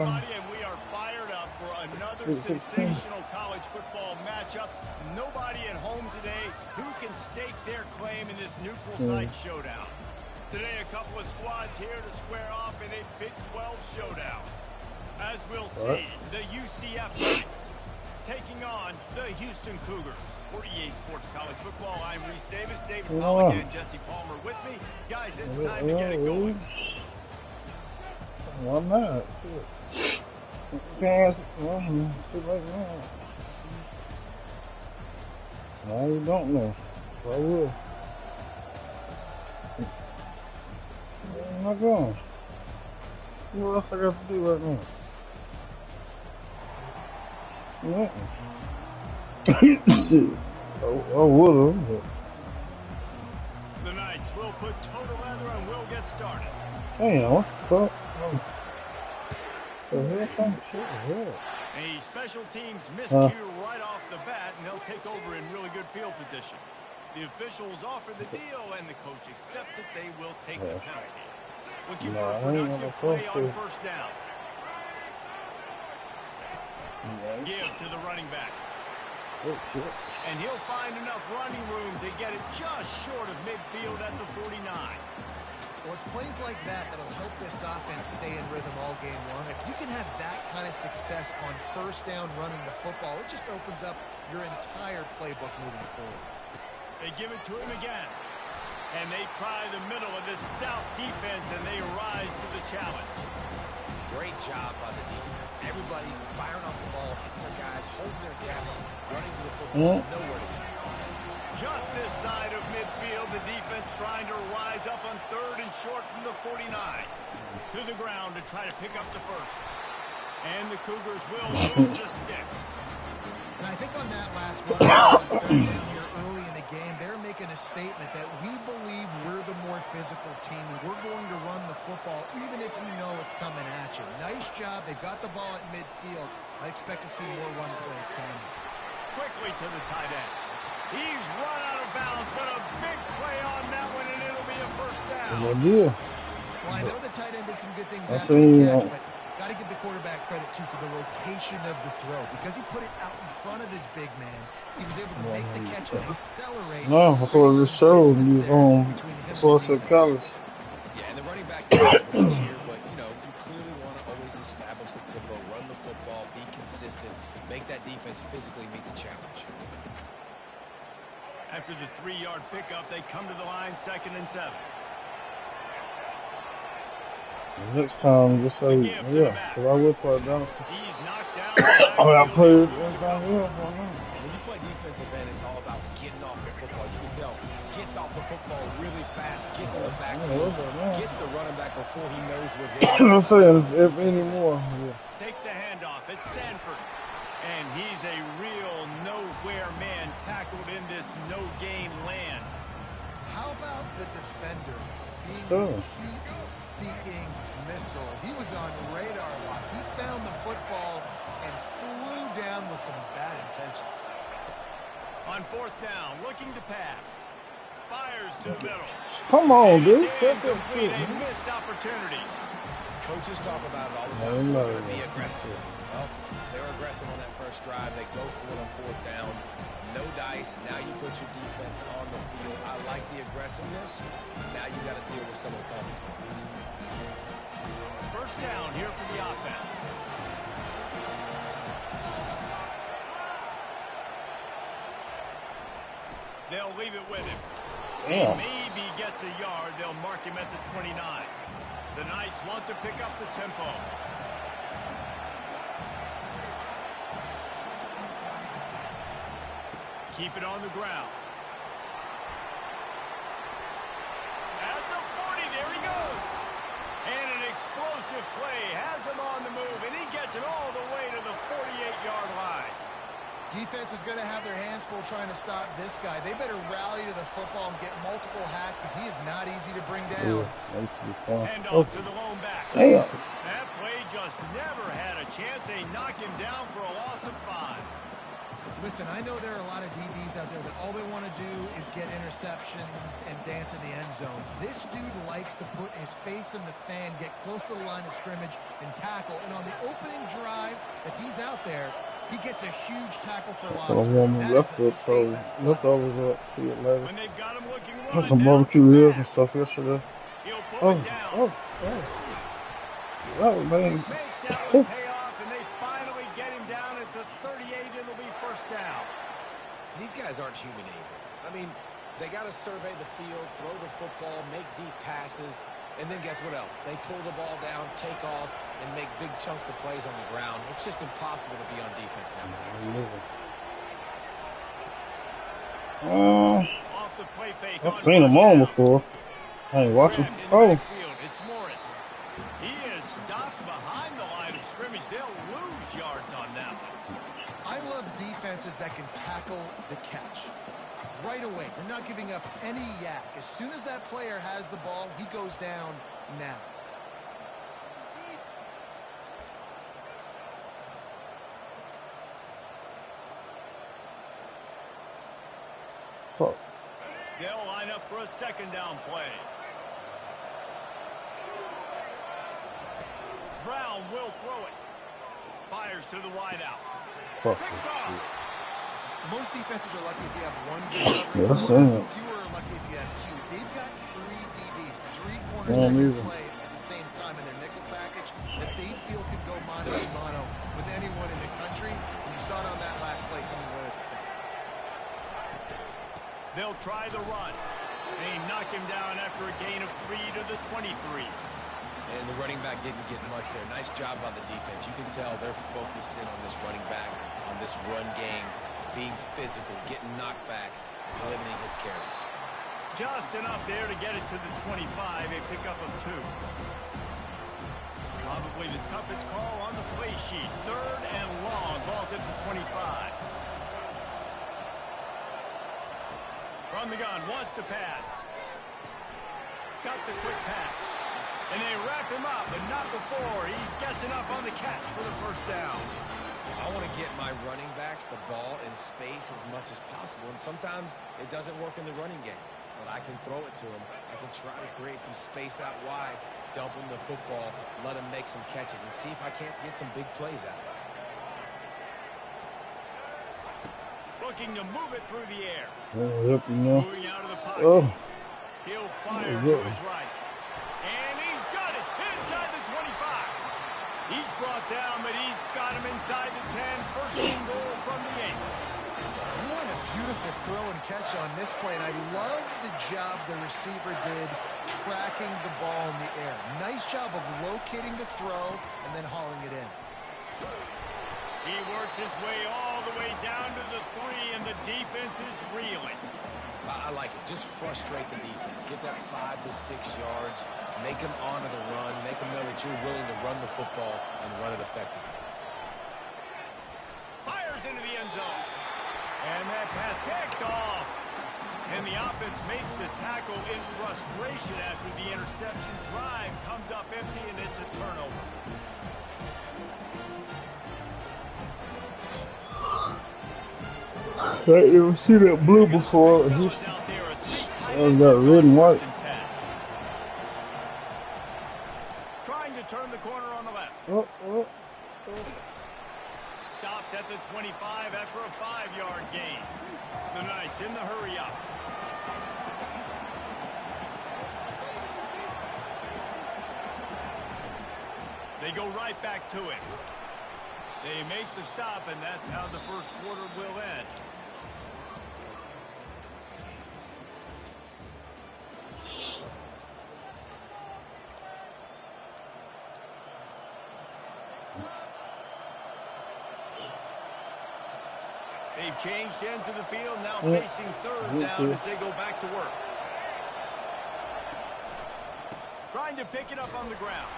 And we are fired up for another sensational college football matchup. Nobody at home today who can stake their claim in this neutral site showdown. Today, a couple of squads here to square off in a Big 12 showdown. As we'll see, the UCF Knights taking on the Houston Cougars. 48 Sports College Football. I'm Reese Davis, David Pollock, and Jesse Palmer with me. Guys, it's time to get it going. Why not? Can't shit like that. No, you don't know. I will. Where am I going? What else I got to do right now? Nothing. Shit. I would've, but... The Knights will put total leather and we'll get started. Damn, what the fuck? A special teams miscue right off the bat, and they'll take over in really good field position. The officials offer the deal, and the coach accepts it. They will take the penalty. Looking for a productive play on first down. Give to the running back. And he'll find enough running room to get it just short of midfield at the 49. Well, it's plays like that that'll help this offense stay in rhythm all game long. If you can have that kind of success on first down running the football, it just opens up your entire playbook moving forward. They give it to him again. And they try the middle of this stout defense, and they rise to the challenge. Great job by the defense. Everybody firing off the ball, hitting their guys, holding their gaps, running to the football, nowhere to go. Just this side of midfield, the defense trying to rise up on third and short from the 49. To the ground to try to pick up the first. And the Cougars will move the sticks. And I think on that last run here early in the game, they're making a statement that we believe we're the more physical team and we're going to run the football even if you know it's coming at you. Nice job. They've got the ball at midfield. I expect to see more run plays coming. Quickly to the tight end. He's run out of bounds, but a big play on that one, and it'll be a first down. Well, I know the tight end did some good things after the catch, but got to give the quarterback credit, too, for the location of the throw. Because he put it out in front of his big man, he was able to make the catch and accelerate. No, that's what it showed me that's what I said college. Yeah, and the running back here, but, you clearly want to always establish the tempo, run the football, be consistent, make that defense physically meet the challenge. After the 3-yard pickup, they come to the line, 2nd and 7. Next time, just say, because I will play down. He's knocked down. I played down here. When you play defensive end, it's all about getting off the football. You can tell, gets off the football really fast, gets in the backfield, gets the running back before he knows what hit. I'm saying, if anymore. Takes the handoff. It's Sanford. And he's a real nowhere man tackled in this no-game land. How about the defender being a heat-seeking missile? He was on radar lock. He found the football and flew down with some bad intentions. On 4th down, looking to pass. Fires to the middle. Come on, dude. Complete a missed opportunity. Coaches talk about it all the time. They're going to be aggressive. Well, they're aggressive on that first drive. They go for it on 4th down. No dice. Now you put your defense on the field. I like the aggressiveness. Now you got to deal with some of the consequences. First down here for the offense. They'll leave it with him. He maybe gets a yard. They'll mark him at the 29. The Knights want to pick up the tempo. Keep it on the ground. At the 40, there he goes. And an explosive play has him on the move, and he gets it all the way to the 48-yard line. Defense is going to have their hands full trying to stop this guy. They better rally to the football and get multiple hats because he is not easy to bring down. Hand off to the lone back. That play just never had a chance. They knock him down for a loss of 5. Listen, I know there are a lot of DBs out there that all they want to do is get interceptions and dance in the end zone. This dude likes to put his face in the fan, get close to the line of scrimmage, and tackle. And on the opening drive, if he's out there, he gets a huge tackle for loss. That is a statement. Leftovers up. See it later. When they've got him looking Got right some now, barbecue ribs and stuff yesterday. he'll pull it down. Oh, man. Makes that one pay off, and they finally get him down at the 38. It'll be first down. These guys aren't human either. I mean, they got to survey the field, throw the football, make deep passes, and then guess what else? They pull the ball down, take off, and make big chunks of plays on the ground. It's just impossible to be on defense nowadays. Off the play fake. I've seen them on before. I ain't watching. Oh. It's Morris. He is stopped behind the line of scrimmage. They'll lose yards on that one. I love defenses that can tackle the catch. Right away, they're not giving up any yak. As soon as that player has the ball, he goes down now. Fuck. They'll line up for a second down play. Brown will throw it. Fires to the wideout. Fuck. Most defenses are lucky if you have one good Yes, coverage. Fewer are lucky if you have two. They've got three DBs, three corners that can play at the same time in their nickel package that they feel can go mano a mano with anyone in the country. And you saw it on that last play coming away with the pick. They'll try the run. They knock him down after a gain of 3 to the 23. And the running back didn't get much there. Nice job by the defense. You can tell they're focused in on this running back, on this run game, being physical, getting knockbacks, limiting his carries. Just enough there to get it to the 25, a pickup of 2. Probably the toughest call on the play sheet. 3rd and long, ball's at the 25. From the gun, wants to pass. Got the quick pass. And they wrap him up, but not before he gets enough on the catch for the first down. I want to get my running backs the ball in space as much as possible, and sometimes it doesn't work in the running game, but I can throw it to him. I can try to create some space out wide, dump him the football, let him make some catches, and see if I can't get some big plays out of it. Looking to move it through the air. Moving out of the pocket. Oh. He'll fire to his right. And he's got it inside the 25. He's brought down, but he's got him inside the 10. First and goal from the 8. What a beautiful throw and catch on this play. And I love the job the receiver did tracking the ball in the air. Nice job of locating the throw and then hauling it in. He works his way all the way down to the 3, and the defense is reeling. I like it. Just frustrate the defense. Get that 5 to 6 yards. Make them honor the run. Make them know that you're willing to run the football and run it effectively. Fires into the end zone. And that pass picked off. And the offense makes the tackle in frustration after the interception. Drive comes up empty, and it's a turnover. I didn't see that blue before. I've got red and white. Trying to turn the corner on the left. Stopped at the 25 after a 5-yard gain. The Knights in the hurry up. They go right back to it. They make the stop, and that's how the first quarter will end. They've changed ends of the field, now facing 3rd down as they go back to work. Trying to pick it up on the ground.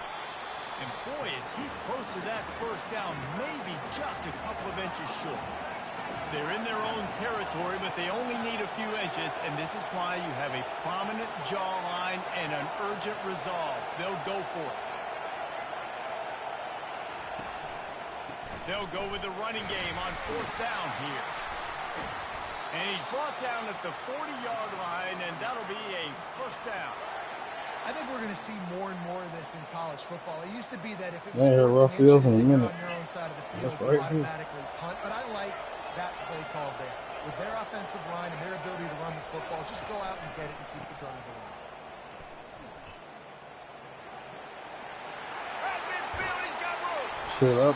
And boy, is he close to that first down, maybe just a couple of inches short. They're in their own territory, but they only need a few inches, and this is why you have a prominent jawline and an urgent resolve. They'll go for it. They'll go with the running game on 4th down here. And he's brought down at the 40-yard line, and that'll be a 1st down. I think we're going to see more and more of this in college football. It used to be that if it was 4th and inches and you're minute. on your own side of the field, you automatically punt. But I like that play called there. With their offensive line and their ability to run the football, just go out and get it and keep the drive alive. Shit up.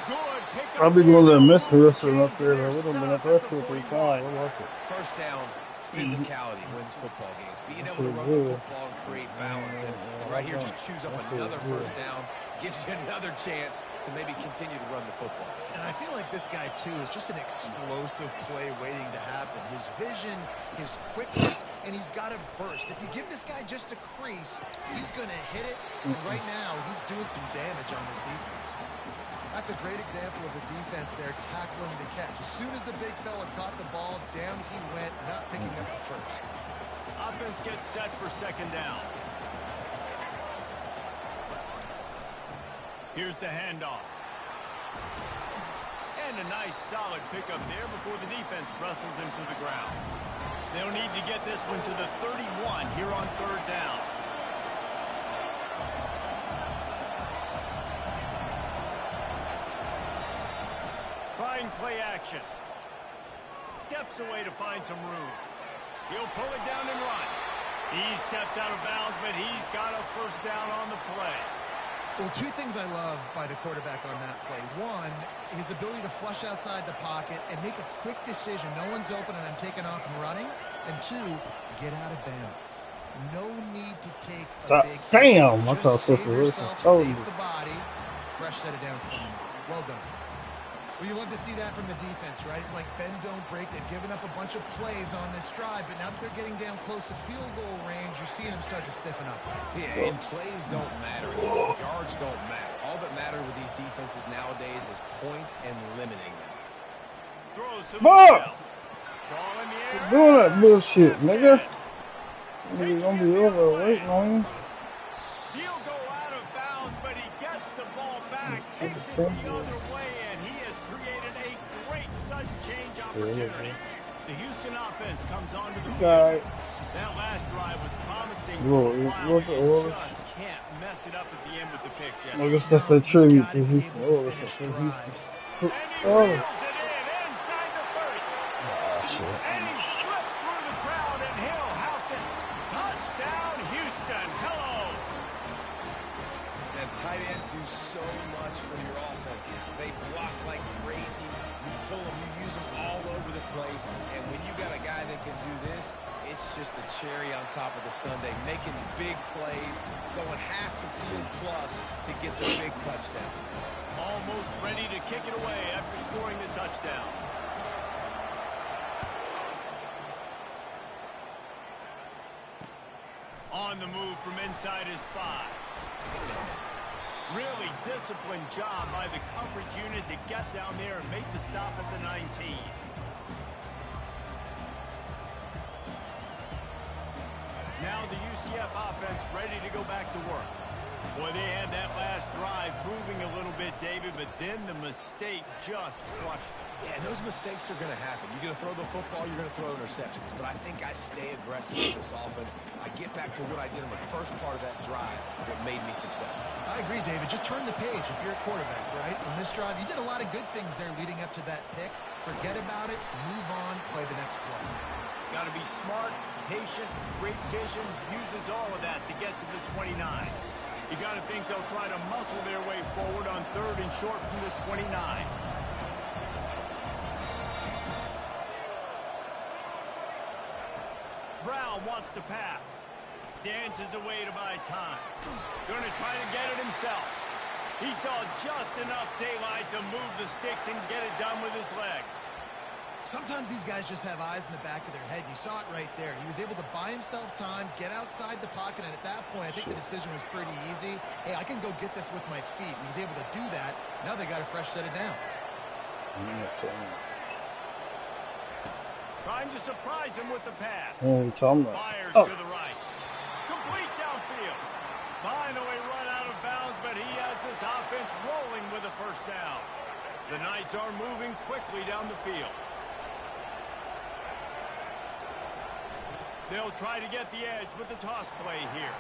I'll be going to that miss the restaurant up there. We don't been up there 2 or 3 times. I like it. 1st down, physicality wins football games. Being able to run the football and create balance. And right here, just choose up another 1st down. Gives you another chance to maybe continue to run the football. And I feel like this guy, too, is just an explosive play waiting to happen. His vision, his quickness, and he's got a burst. If you give this guy just a crease, he's going to hit it. And right now, he's doing some damage on this defense. That's a great example of the defense there tackling the catch. As soon as the big fella caught the ball, down he went, not picking up the first. Offense gets set for 2nd down. Here's the handoff. And a nice solid pickup there before the defense wrestles him to the ground. They'll need to get this one to the 31 here on 3rd down. Trying play action. Steps away to find some room. He'll pull it down and run. He steps out of bounds, but he's got a 1st down on the play. Well, 2 things I love by the quarterback on that play. 1, his ability to flush outside the pocket and make a quick decision. No one's open and I'm taking off and running. And 2, get out of bounds. No need to take a big hit. Damn, I thought save yourself, save the body. Fresh set of downs coming. Well done. Well, you love to see that from the defense, right? It's like bend, don't break. They've given up a bunch of plays on this drive, but now that they're getting down close to field goal range, you're seeing them start to stiffen up. Yeah, and plays don't matter anymore. Yards don't matter. All that matters with these defenses nowadays is points and limiting them. Throws to the Fuck! Ball in the air. Doing that bullshit, nigga. Nigga gonna be over waiting on you. He'll go out of bounds, but he gets the ball back, takes it the other way, and he has created a great sudden change opportunity. The Houston offense comes onto the field. That last drive was promising for a while. You just can't mess it up at the end with the pick, Jeff. I guess that's the tribute to Houston. Oh, that's the Houston. And he reels it in inside the 30. Shit. And he slipped through the crowd, and he'll house it. Touchdown, Houston. Hello. And tight ends do so much for your offense. They block like crazy. You pull them, you use them all over the place. And when you got a guy that can do this, it's just the cherry on top of the sundae, making big plays, going half the field plus to get the big touchdown. Almost ready to kick it away after scoring the touchdown. On the move from inside his 5. Really disciplined job by the coverage unit to get down there and make the stop at the 19. Now the UCF offense ready to go back to work. Boy, they had that last drive moving a little bit, David, but then the mistake just crushed them. Yeah, those mistakes are going to happen. You're going to throw the football, you're going to throw interceptions. But I think I stay aggressive with this offense. I get back to what I did in the first part of that drive that made me successful. I agree, David. Just turn the page if you're a quarterback, right? On this drive, you did a lot of good things there leading up to that pick. Forget about it, move on, play the next play. Got to be smart, patient, great vision, uses all of that to get to the 29. You got to think they'll try to muscle their way forward on 3rd and short from the 29. Brown wants to pass. Dances away to buy time. Going to try to get it himself. He saw just enough daylight to move the sticks and get it done with his legs. Sometimes these guys just have eyes in the back of their head. You saw it right there. He was able to buy himself time, get outside the pocket, and at that point, I think the decision was pretty easy. Hey, I can go get this with my feet. He was able to do that. Now they got a fresh set of downs. Trying to surprise him with the pass. Fires to the right. Complete downfield. Finally run out of bounds, but he has this offense rolling with a 1st down. The Knights are moving quickly down the field. They'll try to get the edge with the toss play here.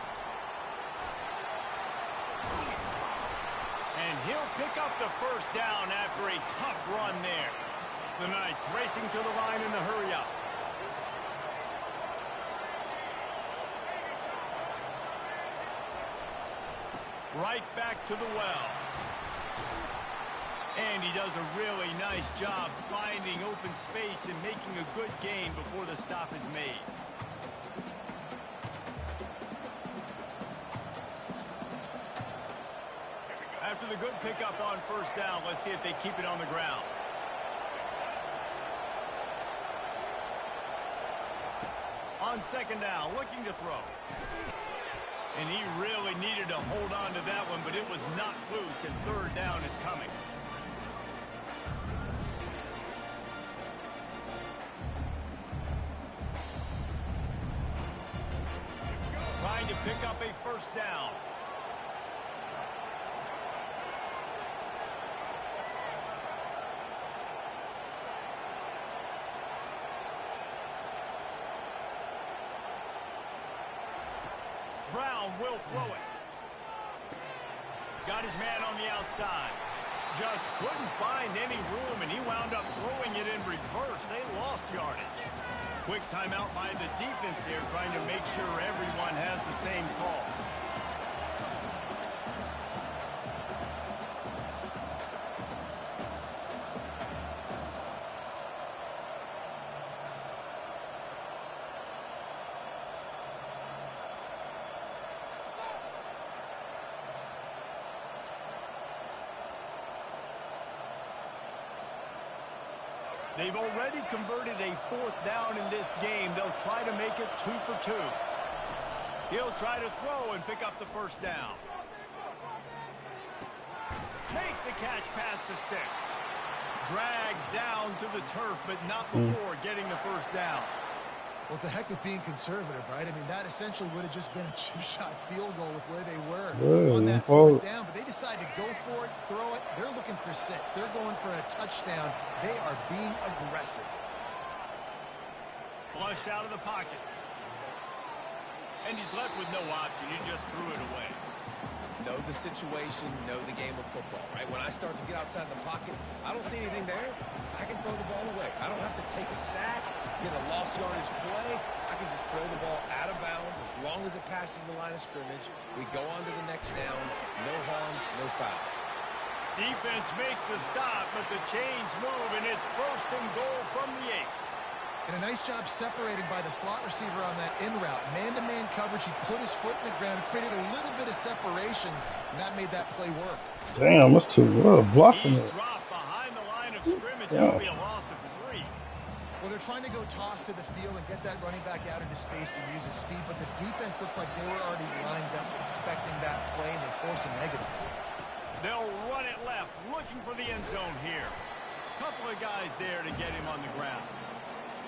And he'll pick up the first down after a tough run there. The Knights racing to the line in a hurry up. Right back to the well. And he does a really nice job finding open space and making a good gain before the stop is made. After the good pickup on first down, let's see if they keep it on the ground. On second down, looking to throw. And he really needed to hold on to that one, but it was not loose, and third down is coming. Trying to pick up a first down. Brown will throw it. Got his man on the outside. Just couldn't find any room, and he wound up throwing it in reverse. They lost yardage. Quick timeout by the defense there, trying to make sure everyone has the same call. They've already converted a fourth down in this game. They'll try to make it 2 for 2. He'll try to throw and pick up the first down. Makes the catch past the sticks. Dragged down to the turf, but not before getting the first down. Well, it's a heck of being conservative, right? I mean, that essentially would have just been a two-shot field goal with where they were on that fourth down. But they decide to go for it, throw it. They're looking for 6. They're going for a touchdown. They are being aggressive. Flushed out of the pocket. And he's left with no option. He just threw it away. Know the situation, know the game of football, right? When I start to get outside the pocket, I don't see anything there. I can throw the ball away. I don't have to take a sack, get a lost yardage play. I can just throw the ball out of bounds as long as it passes the line of scrimmage. We go on to the next down. No harm, no foul. Defense makes a stop, but the chains move, and it's first and goal from the 8. And a nice job separating by the slot receiver on that in route. Man-to-man coverage, he put his foot in the ground, created a little bit of separation, and that made that play work. Damn, that's too well blocking it. He's dropped behind the line of scrimmage. That'll be a loss of 3. Well, they're trying to go toss to the field and get that running back out into space to use his speed, but the defense looked like they were already lined up expecting that play, and they force a negative. They'll run it left, looking for the end zone here. Couple of guys there to get him on the ground.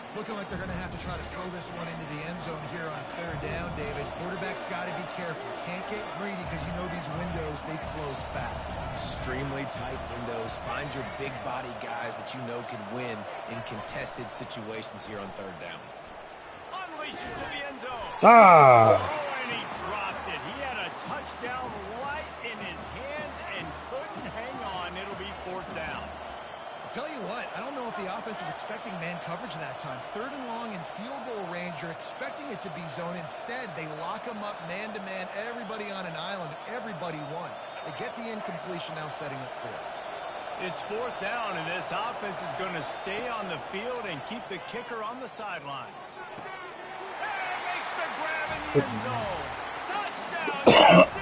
It's looking like they're going to have to try to throw this one into the end zone here on third down, David. Quarterback's got to be careful. Can't get greedy because you know these windows, they close fast. Extremely tight windows. Find your big body guys that you know can win in contested situations here on third down. Unleashes to the end zone. Ah! Oh, and he dropped it. He had a touchdown right in his hands and couldn't hang on. It'll be fourth down. Tell you what, I don't know if the offense was expecting man coverage that time. Third and long in field goal range, you're expecting it to be zone. Instead, they lock them up man-to-man, everybody on an island, everybody won. They get the incompletion, now setting up fourth. It's fourth down, and this offense is going to stay on the field and keep the kicker on the sidelines. And makes the grab in the end zone. Touchdown, UCF!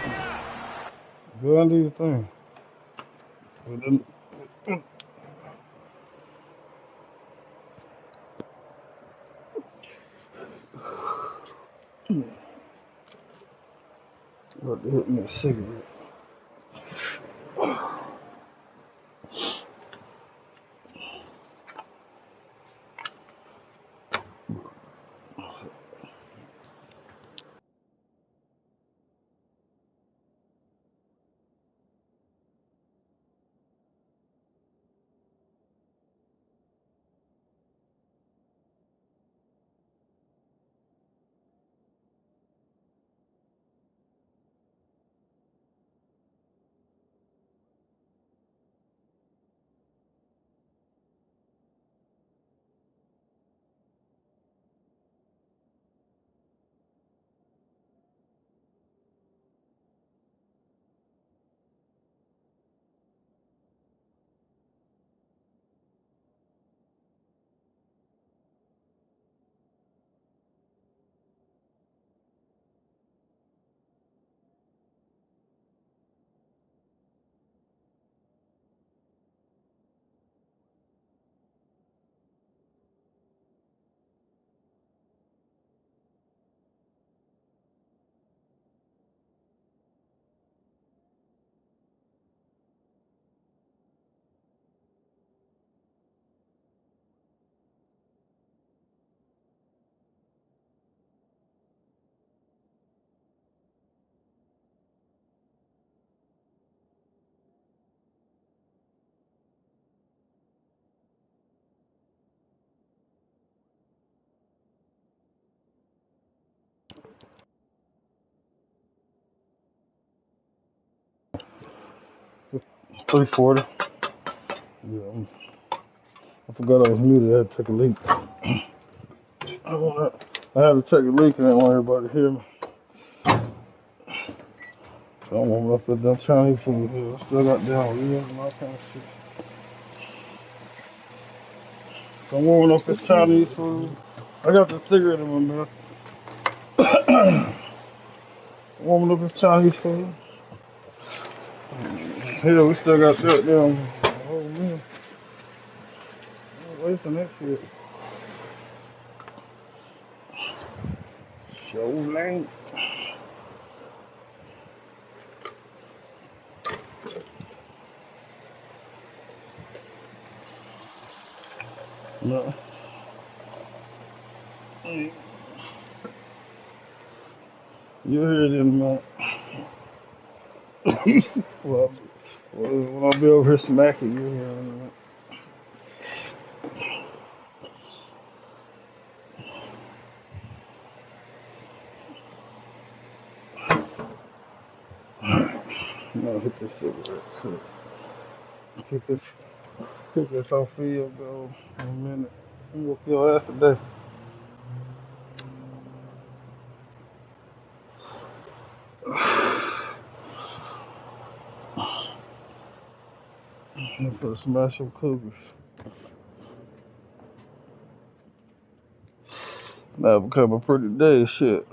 Go and do your thing. About to hit me a cigarette. 340. Yeah, I forgot I was muted. I had to take a leak. I had to take a leak and I didn't want everybody to hear me. So I'm warming up with them Chinese food here. I still got down ribs and all kind of shit. So I'm warming up this Chinese food. I got the cigarette in my mouth. Warming up this Chinese food. Here we still got that down. Oh man. I'm wasting that shit. So lame. No. You hear it in my well, when I be over here smacking you hear it in I'm gonna hit this cigarette. So kick this off field goal in a minute. I'm gonna whoop your ass today. I'm gonna smash some cougars. Now become a pretty day, shit.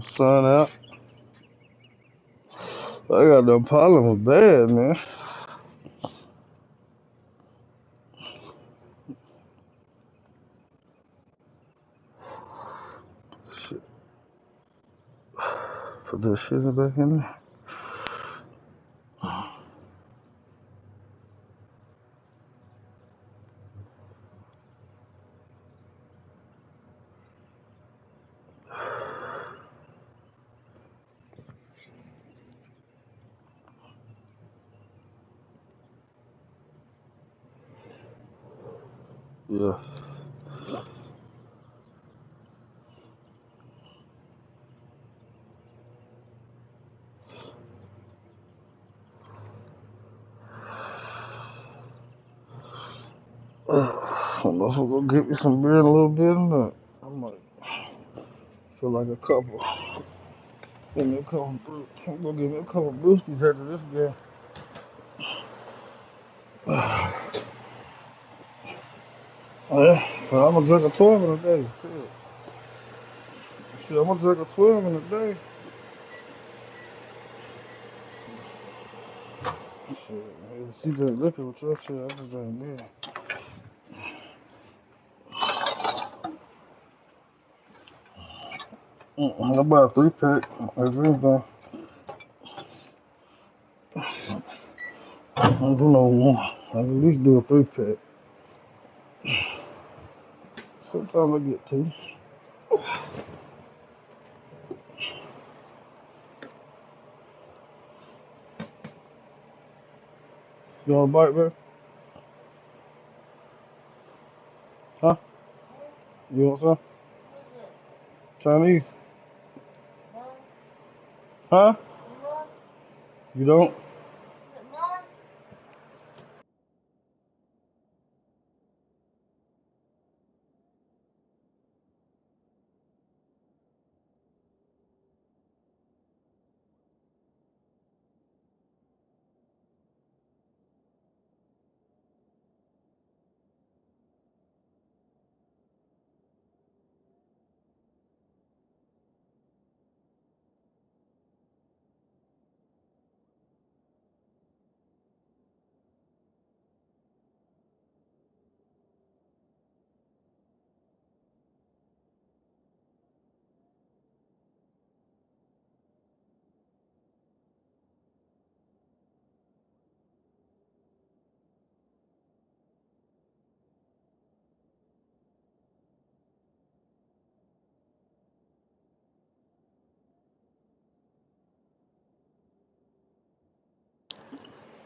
Sun out. I got no problem with bad, man. Shit. Put this shit back in there. Yeah. I don't know if I'm gonna get me some beer in a little bit or not. I might feel like a couple. Give me a couple. I'm gonna give me a couple brewskis after this game. Oh, yeah. Well, I'm gonna drink a 12 in a day. Shit, I'm gonna drink a 12 in a day. Shit, if she drink liquor with your shit, I just drink beer. I buy a 3-pack. If anything, I don't do no one. I at least do a 3-pack. Sometimes I get 2. You want a bite, babe? Huh? You want some? Chinese? Huh? You don't?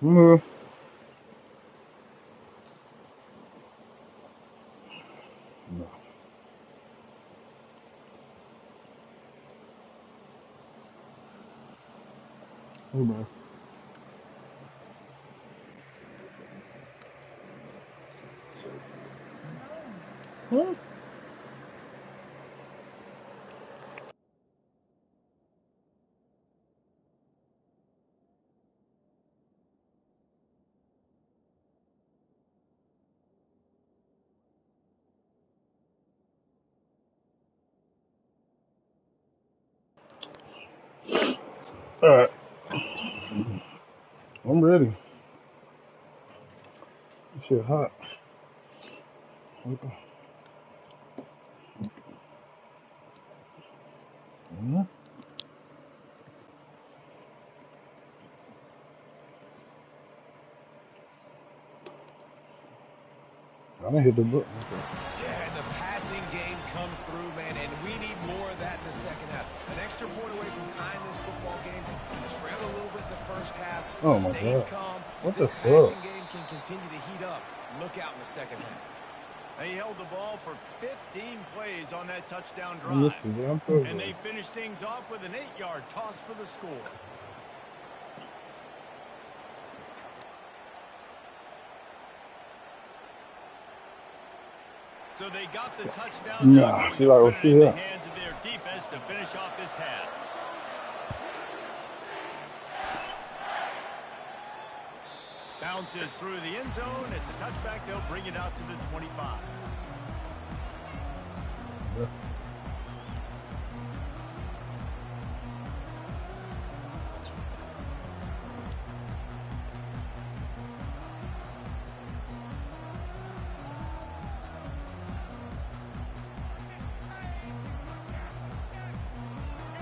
No. No. Hey, man. All right, I'm ready. This shit hot. Okay. I didn't hit the button. Okay. Yeah, and the passing game comes through, man, and we need more of that in the second half. An extra point away from tying this football game. We trailed a little bit in the first half. Oh my Stayed God. calm. What If the this fuck? passing game can continue to heat up, look out in the second half. They held the ball for 15 plays on that touchdown I missed drive. the damn third And they one. finished things off with an 8-yard toss for the score. So they got the touchdown. Now Nah, going see to like put it in the here. hands of their defense to finish off this half. Bounces through the end zone. It's a touchback. They'll bring it out to the 25. Yeah.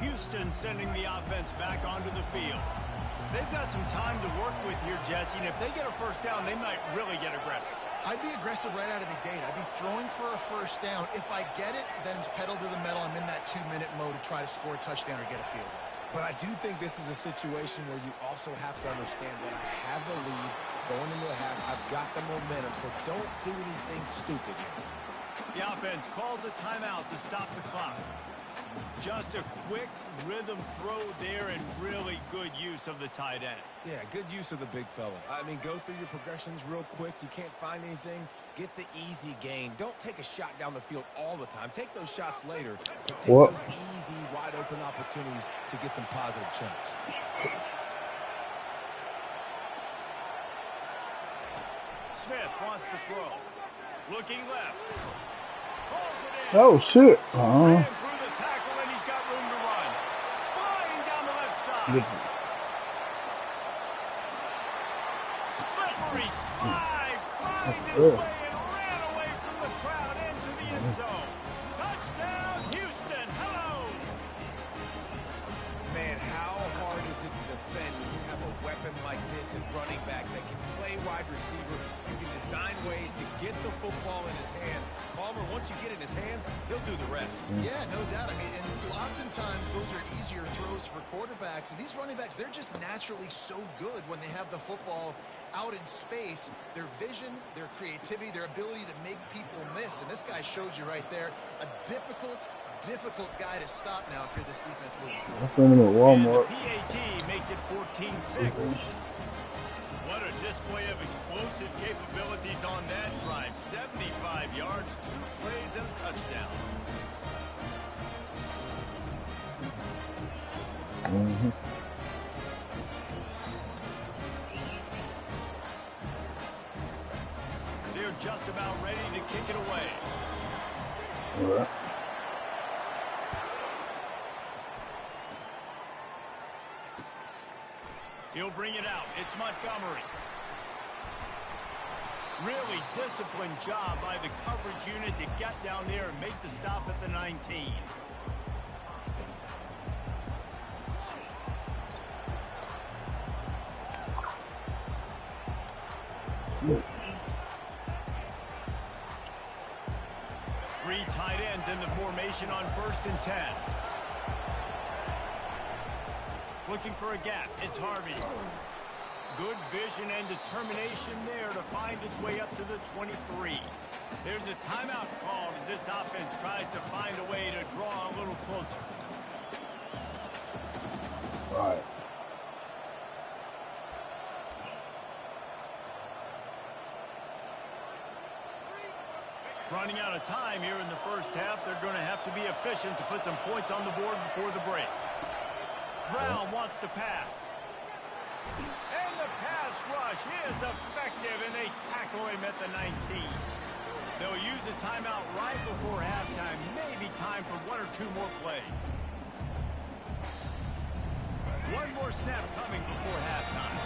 Houston sending the offense back onto the field. They've got some time to work with here, Jesse, and if they get a first down, they might really get aggressive. I'd be aggressive right out of the gate. I'd be throwing for a first down. If I get it, then it's pedal to the metal. I'm in that 2-minute mode to try to score a touchdown or get a field. But I do think this is a situation where you also have to understand that I have the lead going into the half. I've got the momentum, so don't do anything stupid here. The offense calls a timeout to stop the clock. Just a quick rhythm throw there and really good use of the tight end. Yeah, good use of the big fella. I mean, go through your progressions real quick. You can't find anything, get the easy gain. Don't take a shot down the field all the time. Take those shots later, but take those easy, wide-open opportunities to get some positive chunks. Smith wants to throw. Looking left. Pulls it in. Oh, shit. Ran through the tackle, and he's got room to run. Flying down the left side. Slippery slide. Find his way and ran away from the crowd into the end zone. Touchdown, Houston. Hello. Man, how hard is it to defend when you have a weapon like this at running back that can play wide receiver? You can design ways to get the football in his hand. Palmer, once you get it in his hands, he'll do the rest. Yeah, no doubt. I mean, and oftentimes those are easier throws for quarterbacks. And these running backs, they're just naturally so good when they have the football out in space. Their vision, their creativity, their ability to make people miss. And this guy showed you right there a difficult guy to stop now if you're this defense moving forward. I seen him at Walmart. And the PAT makes it 14-6. What a display of explosive capabilities on that drive. 75 yards, 2 plays, and a touchdown. They're just about ready to kick it away. All right. He'll bring it out. It's Montgomery. Really disciplined job by the coverage unit to get down there and make the stop at the 19. Three tight ends in the formation on 1st and 10. Looking for a gap. It's Harvey. Good vision and determination there to find his way up to the 23. There's a timeout called as this offense tries to find a way to draw a little closer. All right. Running out of time here in the first half. They're going to have to be efficient to put some points on the board before the break. Brown wants to pass. And the pass rush is effective, and they tackle him at the 19. They'll use a timeout right before halftime. Maybe time for one or two more plays. One more snap coming before halftime.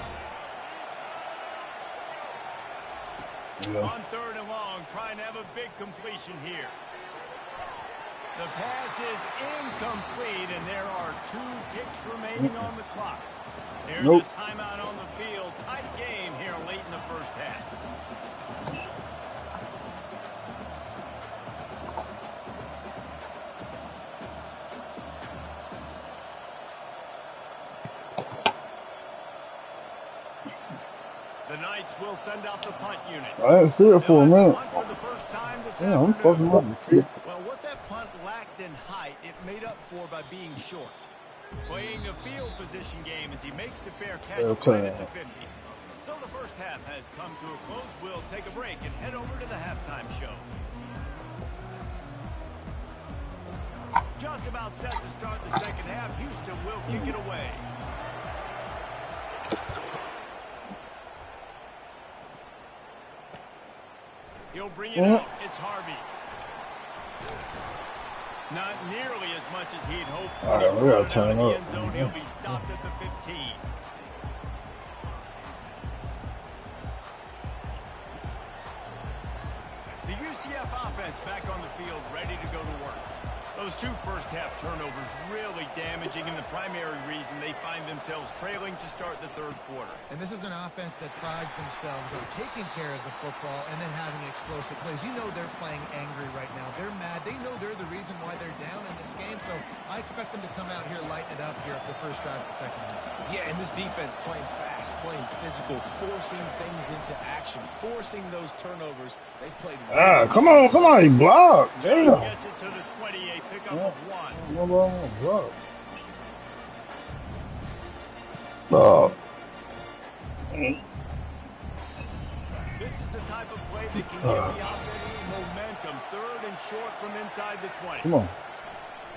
On 3rd and long, trying to have a big completion here. The pass is incomplete, and there are 2 ticks remaining on the clock. There's a timeout on the field. Tight game here late in the first half. The Knights will send out the punt unit. I didn't see it for a minute. For the first time this Yeah, I'm fucking up. Well, what that punt lacked in height, it made up for by being short. Playing a field position game as he makes the fair catch right at the 50. So the first half has come to a close. We'll take a break and head over to the halftime show. Just about set to start the second half. Houston will kick it away. He'll bring it out. It's Harvey. Not nearly as much as he'd hoped. All right, we gotta turn up. End zone, he'll be stopped at the 15. The UCF offense back on the field, ready to go to work. Those 2 first-half turnovers really damaging, and the primary reason they find themselves trailing to start the 3rd quarter. And this is an offense that prides themselves on taking care of the football and then having explosive plays. You know they're playing angry right now. They're mad. They know they're the reason why they're down in this game, so I expect them to come out here, lighten it up here at the first drive of the second half. Yeah, and this defense playing fast, playing physical, forcing things into action, forcing those turnovers. They played Ah, come on, somebody block. Damn. Gets it to the 28, pick up of 1. Block. Oh. This is the type of play that can give the offense momentum. 3rd and short from inside the 20. Come on.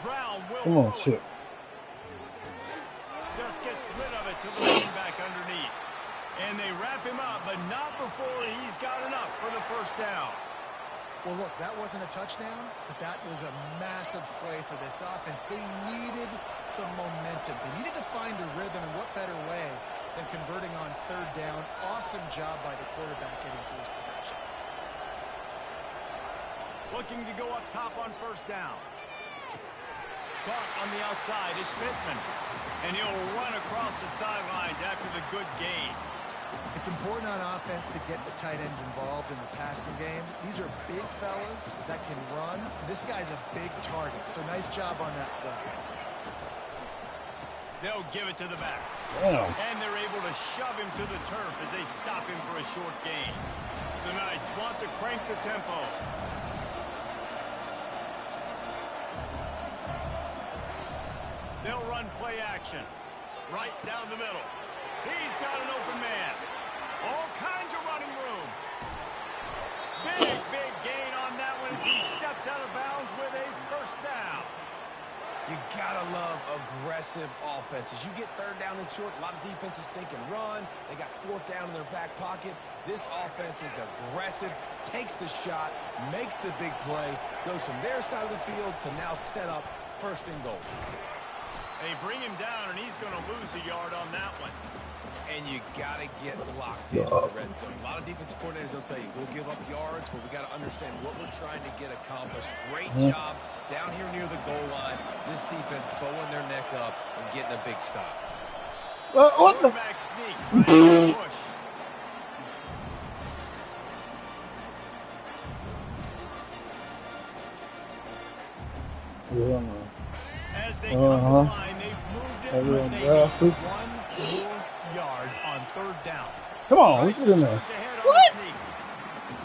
Brown will Come on, shit. Just gets rid of it to the running back underneath. And they wrap him up, but not before he's got enough for the first down. Well, look, that wasn't a touchdown, but that was a massive play for this offense. They needed some momentum. They needed to find a rhythm, and what better way than converting on 3rd down. Awesome job by the quarterback getting to his progression. Looking to go up top on 1st down. Caught on the outside, it's Pittman. And he'll run across the sidelines after the good gain. It's important on offense to get the tight ends involved in the passing game. These are big fellas that can run. This guy's a big target, so nice job on that play. They'll give it to the back. Damn. And they're able to shove him to the turf as they stop him for a short gain. The Knights want to crank the tempo. They'll run play action. Right down the middle. He's got an open man. All kinds of running room. Big gain on that one as he steps out of bounds with a 1st down. You gotta love aggressive offenses. You get 3rd down and short, a lot of defenses thinking run. They got 4th down in their back pocket. This offense is aggressive, takes the shot, makes the big play, goes from their side of the field to now set up 1st and goal. They bring him down, and he's going to lose a yard on that one. And you got to get locked in the red zone. A lot of defensive coordinators will tell you, we'll give up yards, but we got to understand what we're trying to get accomplished. Great job down here near the goal line. This defense bowing their neck up and getting a big stop. What the? Back sneak, trying to push. Yeah, man. As they come to the line, they've moved it, but they need 1 more yard on 3rd down. Come on, let's get in there. What?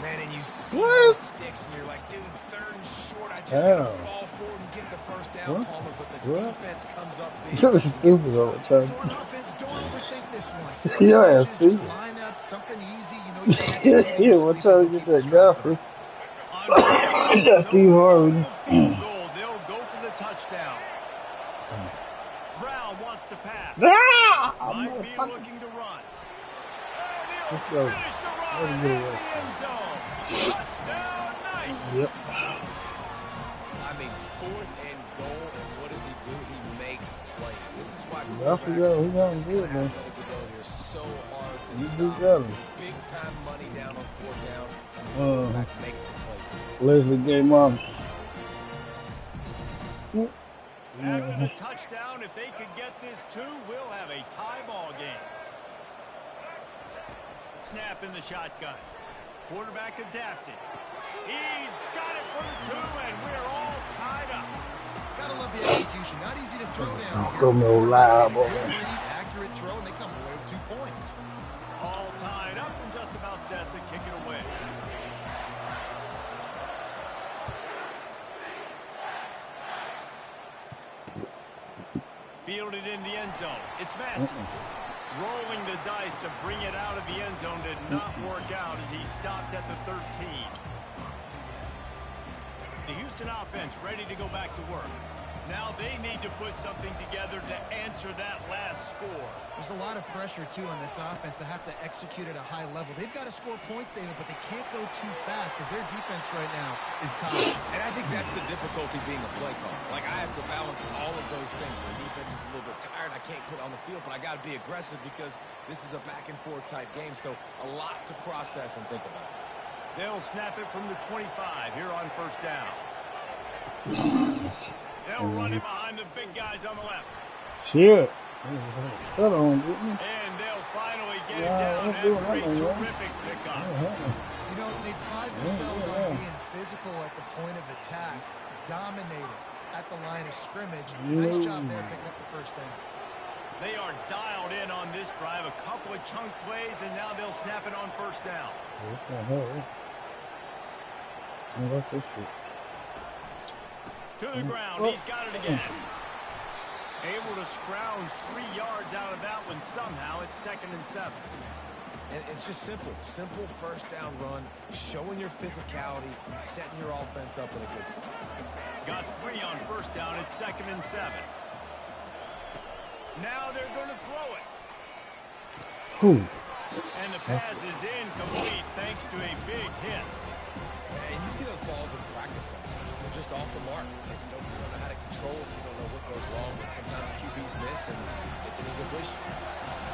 Man, and you see those sticks, and you're like, dude, 3rd and short. I just got to fall forward and get the 1st down, Palmer, but the defense comes up big. You're stupid all the time. So on offense, don't overthink this one. Yeah, Just stupid. line up something easy. You know, you Yeah, we're trying to get that guy for. That's Steve Harvey. Field goal. They'll go for the touchdown. Brown wants to pass. Might be looking to run. Let's go. Finish the run in the end zone. Touchdown, Knights. Yep. I mean, 4th and goal, and what does he do? He makes plays. This is why He got him good, man. So hard to He stop. Big time money down on 4th down, and the quarterback makes the play. Leslie gave mom. After the touchdown, if they could get this too, we'll have a tie ball game. Snap in the shotgun. Quarterback adapted. He's got it for the 2, and we're all tied up. Gotta love the execution. Not easy to throw down. Throw no liable. Accurate throw, and they come away with 2 points. All tied up and just about set to kick it away. Fielded in the end zone. It's Massey. Rolling the dice to bring it out of the end zone did not work out as he stopped at the 13. The Houston offense ready to go back to work. Now they need to put something together to answer that last score. There's a lot of pressure, too, on this offense to have to execute at a high level. They've got to score points, David, but they can't go too fast because their defense right now is tired. And I think that's the difficulty being a play caller. Like, I have to balance all of those things. When the defense is a little bit tired, I can't put on the field, but I got to be aggressive because this is a back-and-forth type game, so a lot to process and think about. They'll snap it from the 25 here on 1st down. They'll run it behind the big guys on the left. Shit. And they'll finally get it down after a terrific pickup. You know, they pride themselves on being physical at the point of attack, dominating at the line of scrimmage. Nice job there picking up the 1st down. They are dialed in on this drive. A couple of chunk plays, and now they'll snap it on 1st down. What the hell? What's this shit? To the ground. He's got it again. Able to scrounge 3 yards out of that one somehow. It's 2nd and 7. And it's just simple. Simple 1st down run, showing your physicality, setting your offense up in a good spot. Got 3 on 1st down. It's 2nd and 7. Now they're going to throw it. And the pass is incomplete thanks to a big hit. And you see those balls in practice sometimes. They're just off the mark. You don't know how to control it. You don't know what goes wrong. But sometimes QBs miss, and it's an incompletion.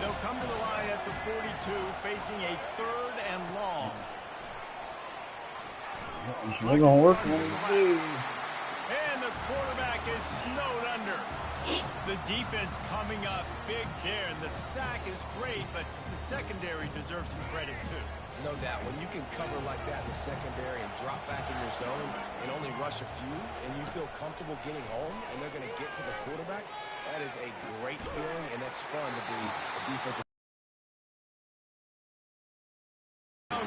They'll come to the line at the 42, facing a 3rd and long. They're going to work on it. And the quarterback is snowed under. The defense coming up big there, and the sack is great, but the secondary deserves some credit, too. No doubt. When you can cover like that in the secondary and drop back in your zone and only rush a few, and you feel comfortable getting home, and they're going to get to the quarterback, that is a great feeling, and that's fun to be a defensive.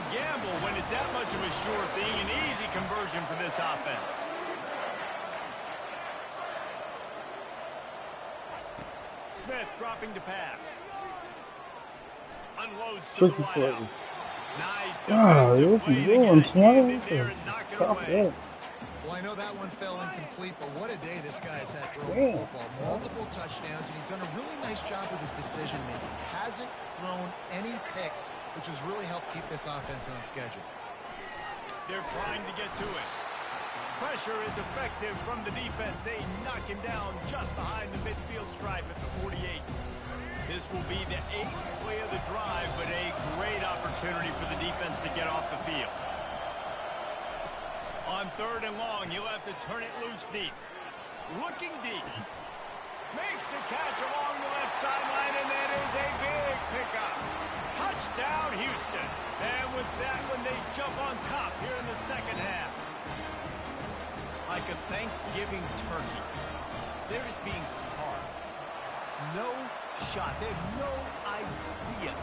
Gamble when it's that much of a sure thing, an easy conversion for this offense. Smith dropping to pass. Unloads to the wideout. Nice defensive play to get it in there and knock it away. Well, I know that one fell incomplete, but what a day this guy's had throwing football. Multiple touchdowns, and he's done a really nice job with his decision-making. Hasn't thrown any picks, which has really helped keep this offense on schedule. They're trying to get to it. Pressure is effective from the defense. They knock him down just behind the midfield stripe at the 48. This will be the 8th play of the drive, but a great opportunity for the defense to get off the field. On 3rd and long, he'll have to turn it loose deep. Looking deep. Makes a catch along the left sideline, and that is a big pickup. Touchdown, Houston. And with that one, they jump on top here in the 2nd half. Like a Thanksgiving turkey, they're just being carved. No shot. They have no idea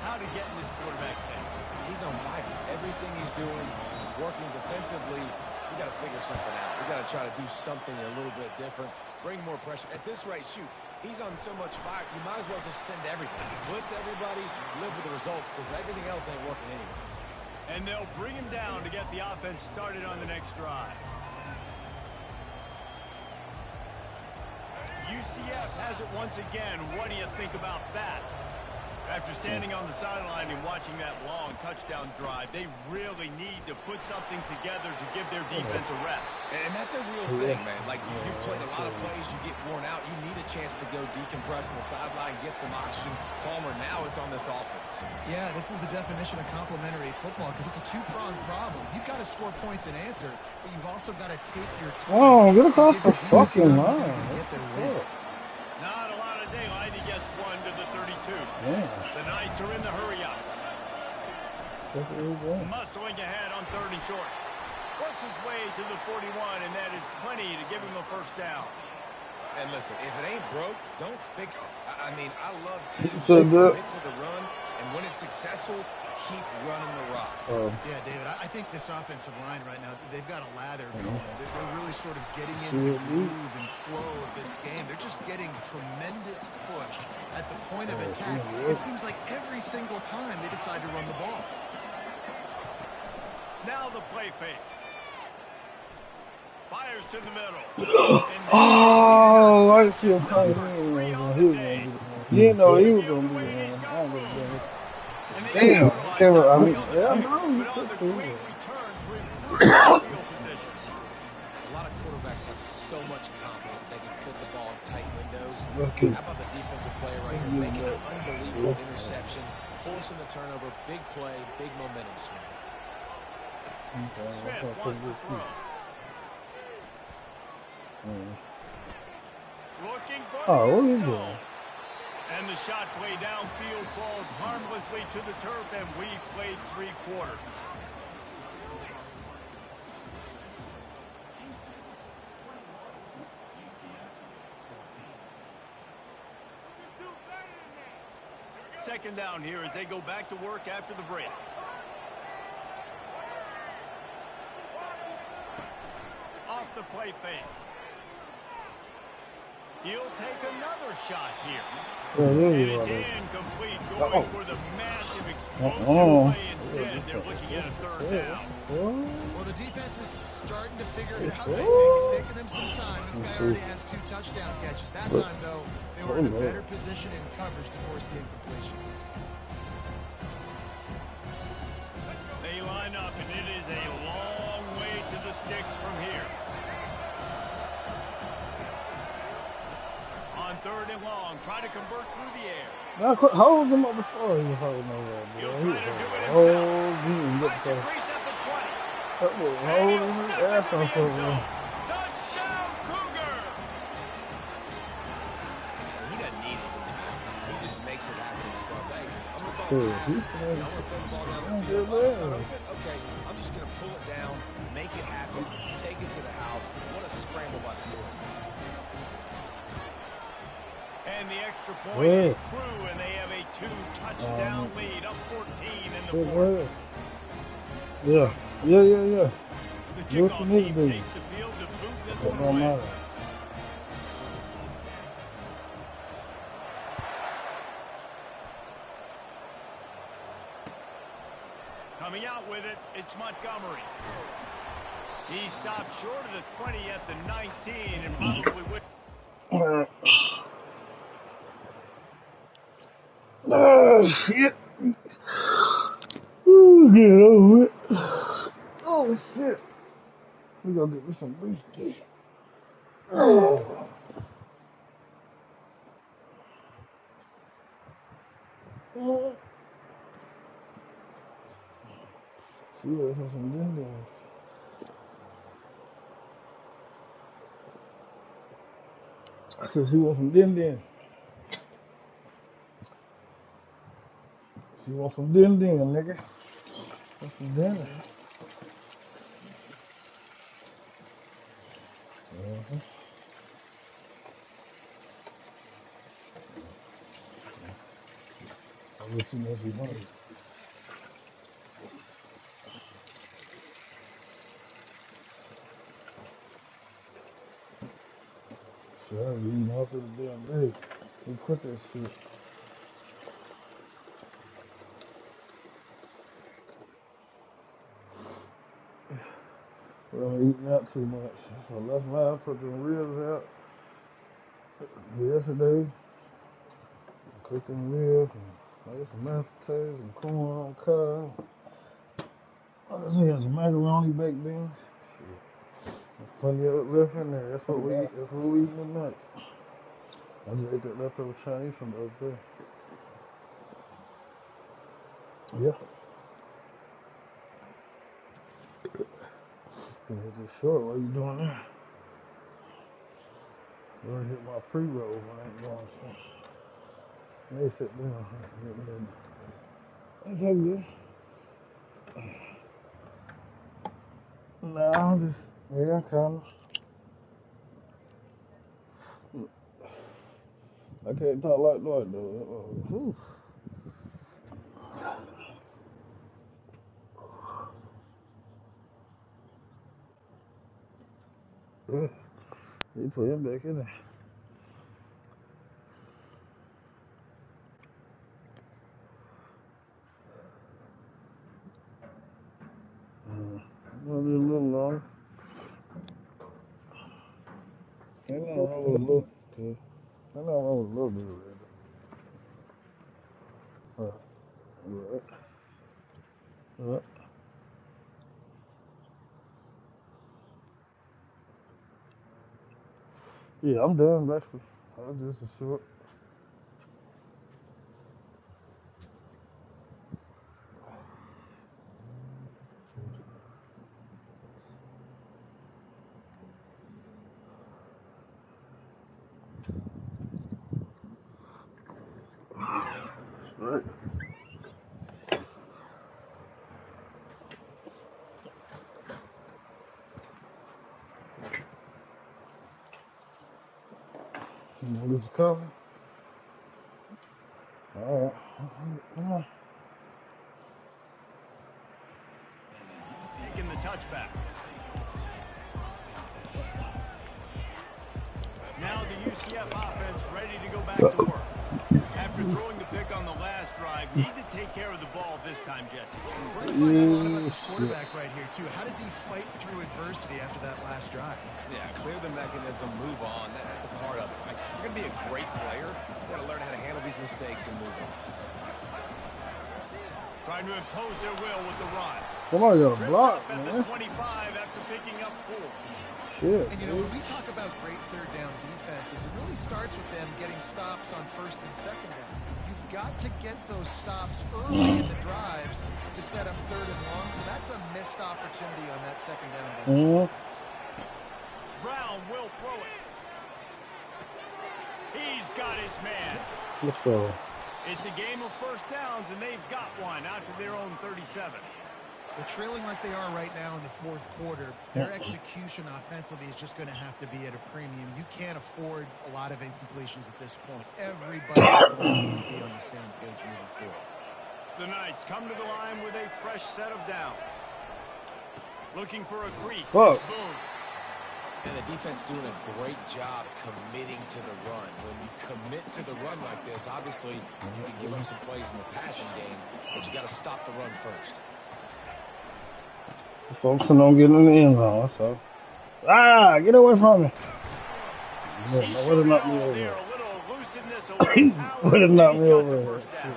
how to get in this quarterback's head. He's on fire. Everything he's doing is working defensively. We got to figure something out. We got to try to do something a little bit different. Bring more pressure. At this rate, shoot, he's on so much fire, you might as well just send everybody. Blitz everybody, live with the results, because everything else ain't working anyways. And they'll bring him down to get the offense started on the next drive. UCF has it once again. What do you think about that? After standing on the sideline and watching that long touchdown drive, they really need to put something together to give their defense a rest. And that's a real thing, man. Like, you played a lot of plays, you get worn out. You need a chance to go decompress on the sideline, get some oxygen. Palmer, now it's on this offense. Yeah, this is the definition of complementary football because it's a two-pronged problem. You've got to score points and answer, but you've also got to take your time. Oh, get across the fucking line. Not a lot of daylight. He gets one to the 32. Yeah. The Knights are in the hurry-up. Muscling ahead on 3rd and short. Works his way to the 41, and that is plenty to give him a first down. And listen, if it ain't broke, don't fix it. I mean, I love teams So that good. commit to the run, and when it's successful, keep running the rock. Yeah, David, I think this offensive line right now, they've got a lather going. They're really sort of getting into the groove and flow of this game. They're just getting tremendous push at the point of attack. It seems like every single time they decide to run the ball. Now the play fake. Fires to the middle. Oh, I see him coming. You didn't know he was going to be there. Damn, Kevin, I mean, yeah, I know you took to it. A lot of quarterbacks have so much confidence that they can put the ball in tight windows. How about the defensive player right here making an unbelievable interception, forcing the turnover, big play, big momentum swing. Smith wants to throw. Looking for what are you the doing? And the shot play downfield falls harmlessly to the turf, and we've played 3 quarters. Second down here as they go back to work after the break. Off the play fake. He'll take another shot here. And it's incomplete, going for the massive explosive play instead. They're looking at a 3rd down. Well, the defense is starting to figure it out. It's taking them some time. This guy already has 2 touchdown catches. That time, though, they were in a better position in coverage to force the incompletion. They line up, and it is a long way to the sticks from here. On 3rd and long, try to convert through the air. Now, hold him up before he was holding over. He'll try to do it himself. Finds a Hold crease at the 20. Hold his ass off over there. Touchdown, Cougar! He doesn't need it. He just makes it happen himself. Hey, I'm going to Dude, throw the ball down the field. Oh, it's not open? Okay, I'm just going to pull it down, make it happen, take it to the house. What a scramble by the quarterback. And the extra point is true, and they have a 2-touchdown lead, up 14 in the 4th. Yeah. The kickoff team do. takes the field to boot this one Don't away. matter. Coming out with it, it's Montgomery. He stopped short of the 20 at the 19, and probably would. Oh, shit. Ooh, get over it. Oh, shit. We gonna get me some brewski. Oh. She was for some din. I said she wants some din. She wants some din, nigga. Want some dinner. I'll let you know if you want it. Sure, we eating all through the damn day. We quit that shit. I'm eating out too much. So that's why I put the ribs out yesterday. I cooked them ribs and made some mashed potatoes and corn on cob. I just had some macaroni, baked beans. Shit. There's plenty of it left in there. That's what we eat. That's what we eating tonight. I just ate that leftover Chinese from the other day. Yeah. Can hit this short while you doing that. I'm gonna hit my pre-roll when I ain't going to. Let me sit down. That's so good. Nah, I'm just, yeah, kinda. I can't talk like that though. You put him back in there. Gonna be a little longer. Ain't nothing wrong with a little. Ain't nothing wrong with a little bit of that. Right. Yeah, I'm done basically. I was just a short. Right. You wanna get your coffee? Alright. Come on. Taking the touchback. Now the UCF offense ready to go back to work. After throwing the pick on the last drive, need to take care of the ball this time, Jesse. We're going to find out a lot about this quarterback right here, too. How does he fight through adversity after that last drive? Yeah, clear the mechanism, move on. That's a part of it. Like, if you're going to be a great player, you got to learn how to handle these mistakes and move on. Trying to impose their will with the run. Somebody got a block, at man. the 25 after picking up 4. Yeah. And, you know, when we talk about great third down defenses, it really starts with them getting stops on first and second down. You've got to get those stops early in the drives to set up third and long, so that's a missed opportunity on that second down by this defense. Brown will throw it. He's got his man. Let's go. It's a game of first downs, and they've got one out to their own 37. Well, trailing like they are right now in the fourth quarter, their execution offensively is just going to have to be at a premium. You can't afford a lot of incompletions at this point. Everybody's going to be on the same page moving forward. The Knights come to the line with a fresh set of downs. Looking for a crease. Whoa. Boom. And the defense doing a great job committing to the run. When you commit to the run like this, obviously you can give up some plays in the passing game, but you got to stop the run first. Focusing on getting in the end zone, so. Ah, get away from me. Yeah, He's would have showing knocked it me all over. there. A little elusiveness, a little power. Would have knocked He's me got over. the first down.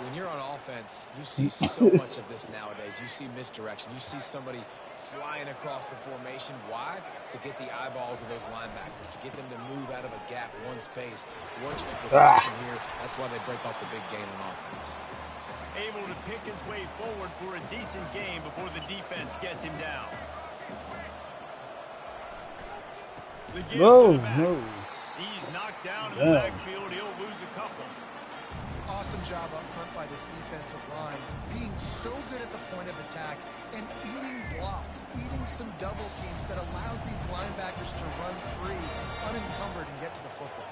When you're on offense, you see so much of this nowadays. You see misdirection. You see somebody flying across the formation. Why? To get the eyeballs of those linebackers, to get them to move out of a gap, one space. Works to perfection here. That's why they break off the big gain on offense. Able to pick his way forward for a decent game before the defense gets him down. The give to the back. No. He's knocked down in the backfield. He'll lose a couple. Awesome job up front by this defensive line, being so good at the point of attack and eating blocks, eating some double teams that allows these linebackers to run free, unencumbered, and get to the football.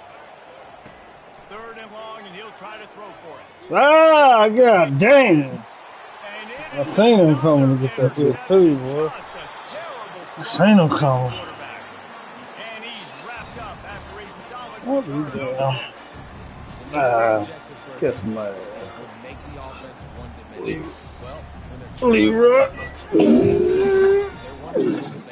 Third and long, and he'll try to throw for it. Ah, god dang. I seen him coming to get that field too, boy. I seen him coming. And he's wrapped up after a solid What the hell? Get some money. To make the offense one-dimensional. Well, when they're Leroy. they're one-dimensional.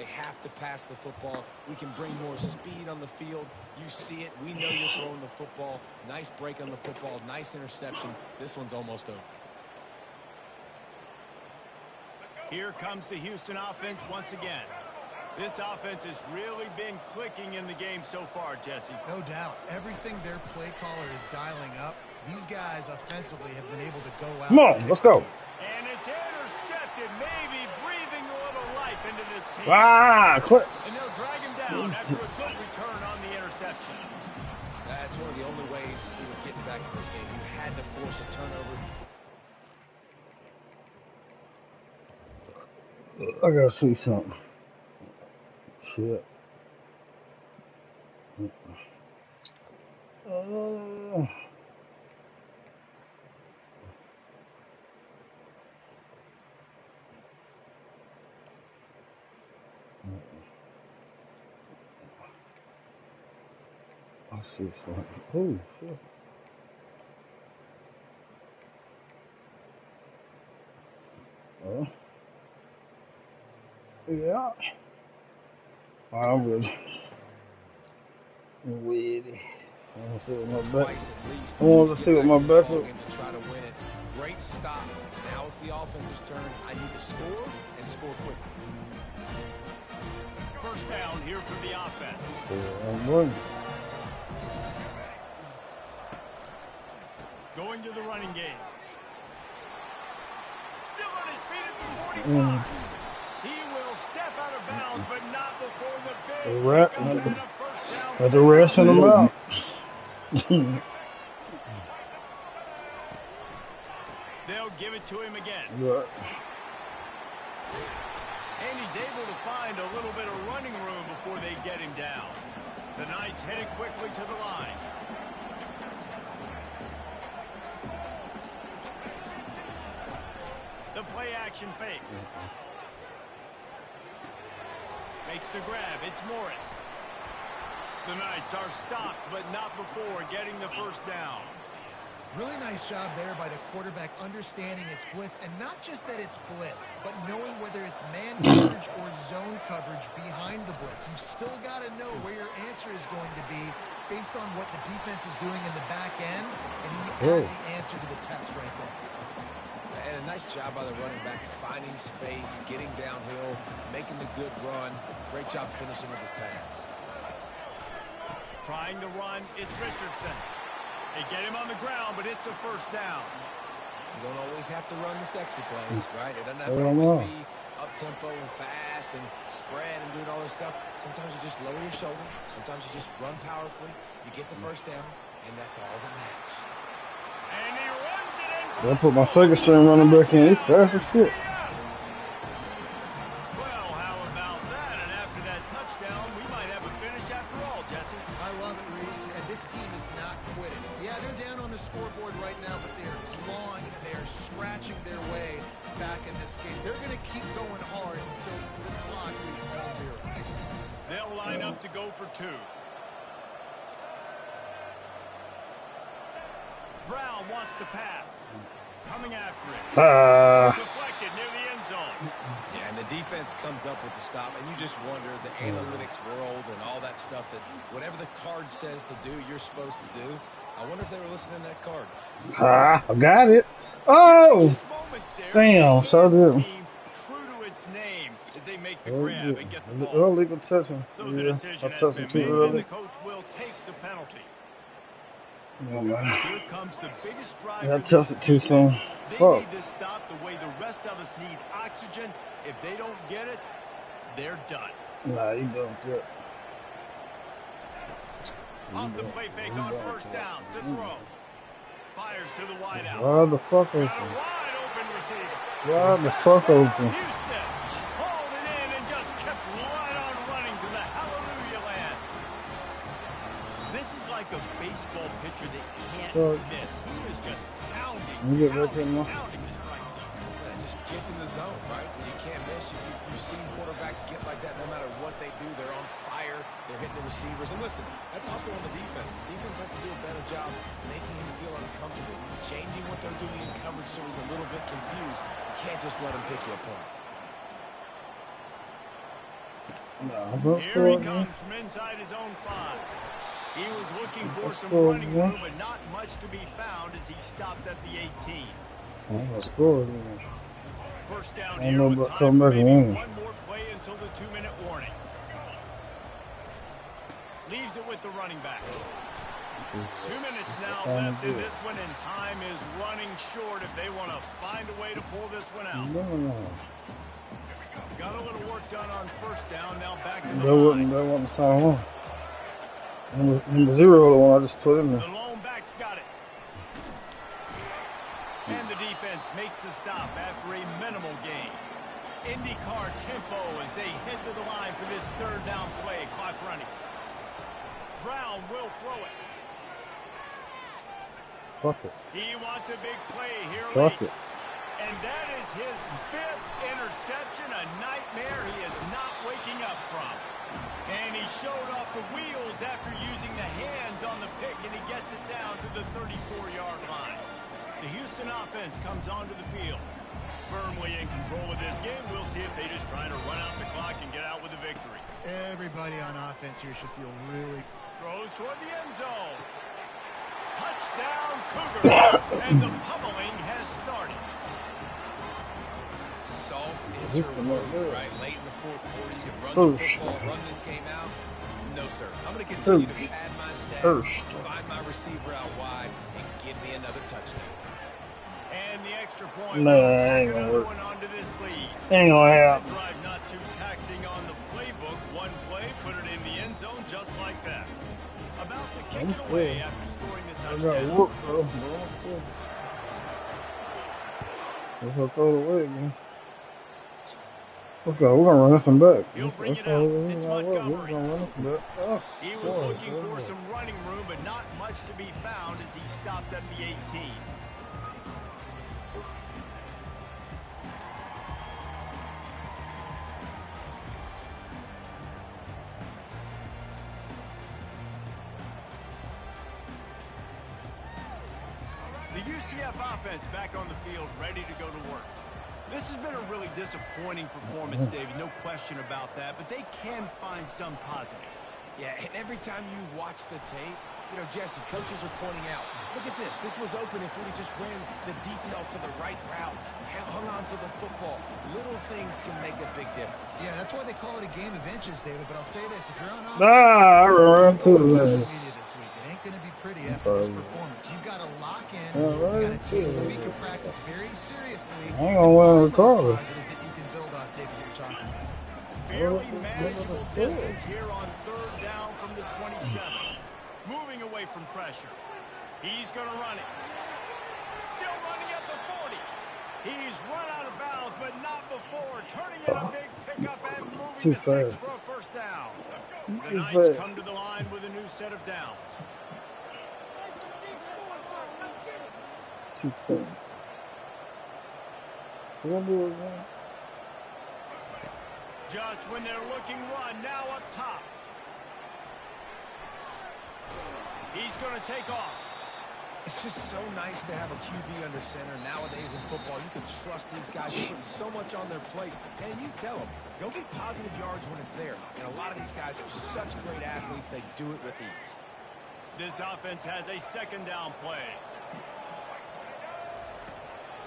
pass the football. We can bring more speed on the field. You see it. We know you're throwing the football. Nice break on the football. Nice interception. This one's almost over. Here comes the Houston offense once again. This offense has really been clicking in the game so far, Jesse. No doubt. Everything their play caller is dialing up, these guys offensively have been able to go out. Come on, let's go. And it's intercepted, maybe breathing a little life into this team. Ah, quit. And they'll drag him down after a good return on the interception. That's one of the only ways we were getting back in this game. You had to force a turnover. I gotta see something. Shit. I see something. Oh, shit. Yeah. I'm ready. I'm ready. I want to see what my back. I want to see what my back is. To try to win it. Great stop. Now it's the offense's turn. I need to score and score quickly. First down here for the offense. I'm running. Going to the running game. Still on his feet at the 45. He will step out of bounds, but not before the big first down. Had to ration him out. They'll give it to him again. Right. And he's able to find a little bit of running room before they get him down. The Knights headed quickly to the line. The play action fake. Makes the grab. It's Morris. The Knights are stopped, but not before getting the first down. Really nice job there by the quarterback understanding it's blitz, and not just that it's blitz, but knowing whether it's man coverage or zone coverage behind the blitz. You still got to know where your answer is going to be based on what the defense is doing in the back end, and he had the answer to the test right there. And a nice job by the running back, finding space, getting downhill, making the good run. Great job finishing with his pads. Trying to run, it's Richardson. They get him on the ground, but it's a first down. You don't always have to run the sexy plays, right? It doesn't have to always be up-tempo and fast and spread and doing all this stuff. Sometimes you just lower your shoulder. Sometimes you just run powerfully. You get the first down, and that's all that matters. And he runs it in. I put my second string running back in. He's fast as shit. Well, how about that? And after that touchdown, we might have a finish after all, Jesse. I love it, Reese, and this team is not quitting. Yeah, they're down on the scoreboard right now, but they are clawing and they are scratching their way back in this game. They're going to keep going hard until this clock reads all zero. They'll line up to go for two. Brown wants to pass. Coming after it. Deflected near the end zone. Yeah, and the defense comes up with the stop, and you just wonder, the analytics world and all that stuff, that whatever the card says to do, you're supposed to do. I wonder if they were listening to that card. I got it. Oh! Damn, so good. True to its name as they make the grab and get the ball. Illegal touching. So the decision has been made, and the coach will take the penalty. Oh, man. Here comes the biggest drive. I touched it too soon. They Fuck. need this stop the way the rest of us need oxygen. If they don't get it, they're done. Nah, you don't do it. Off the play fake on first down. To throw. Fires to the wideout. Why the fuck Got a open? wide open receiver. Why the fuck open? Houston hauled it in and just kept right on running to the hallelujah land. This is like a baseball pitcher that can't miss. He is just pounding, pounding the strike zone. It just gets in the zone, right? When you can't miss, you've seen quarterbacks get like that no matter what they do. They're on fire. They're hitting the receivers. And listen, that's also on the defense. The defense has to do a better job making him feel uncomfortable, changing what they're doing in coverage so he's a little bit confused. You can't just let him pick you apart. don't Here score he again. comes from inside his own 5. He was looking for some Score running again. room, but not much to be found as he stopped at the 18. I'm gonna score again. First down I here don't know with about time coming for back and maybe winning. one more play until the 2-minute warning. Leaves it with the running back. 2 minutes now left in this one, and time is running short if they want to find a way to pull this one out. No. Got a little work done on first down. Now back to the That line. wasn't the same one. Number 0, the one I just put in The there. lone back's got it. And the defense makes the stop after a minimal gain. IndyCar tempo as they head to the line for this third down play. Clock running. Brown will throw it. Fuck it. He wants a big play here Fuck late. it. And that is his 5th interception, a nightmare he is not waking up from. And he showed off the wheels after using the hands on the pick, and he gets it down to the 34-yard line. The Houston offense comes onto the field. Firmly in control of this game. We'll see if they just try to run out the clock and get out with a victory. Everybody on offense here should feel really... Throws toward the end zone. Touchdown, Cougars. And the pummeling has started. Salt into road, right? Late in the fourth quarter, you can run the football, run this game out. No, sir. I'm going to continue to pad my stats, find my receiver out wide, and give me another touchdown. And the extra point No, will that tack ain't gonna another work. one onto this lead. Ain't gonna That happen. drive not too taxing on the playbook. One play, put it in the end zone just like that. About to kick it away after scoring the I got touchdown. whooped, bro. Let's go. Let's go throw it away again. Let's go. We're gonna run this one back. He'll bring That's it how out. we're It's gonna run Montgomery. this one back. Oh, He was looking for some running room, but not much to be found as he stopped at the 18. The UCF offense back on the field, ready to go to work. This has been a really disappointing performance, David, no question about that, but they can find some positive. Yeah, and every time you watch the tape, you know, Jesse, coaches are pointing out, look at this. This was open if we just ran the details to the right route, hung on to the football. Little things can make a big difference. Yeah, that's why they call it a game of inches, David. But I'll say this. If you're on offense, I ran to social that. media this week, it ain't going to be pretty after this performance. You've got to lock in. You've got a team that we can practice very seriously. I ain't gonna win regardless. Positives that you can build off, David, you're talking about. Fairly manageable distance here on third down from the 27. Moving away from pressure. He's going to run it. Still running at the 40. He's run out of bounds, but not before. Turning in a big pickup and moving the sticks for a first down. The Knights come to the line with a new set of downs. Too fast. We're gonna do it again. Just when they're looking run, now up top. He's going to take off. It's just so nice to have a QB under center. Nowadays in football, you can trust these guys. You put so much on their plate. And you tell them, go get positive yards when it's there. And a lot of these guys are such great athletes, they do it with ease. This offense has a second down play.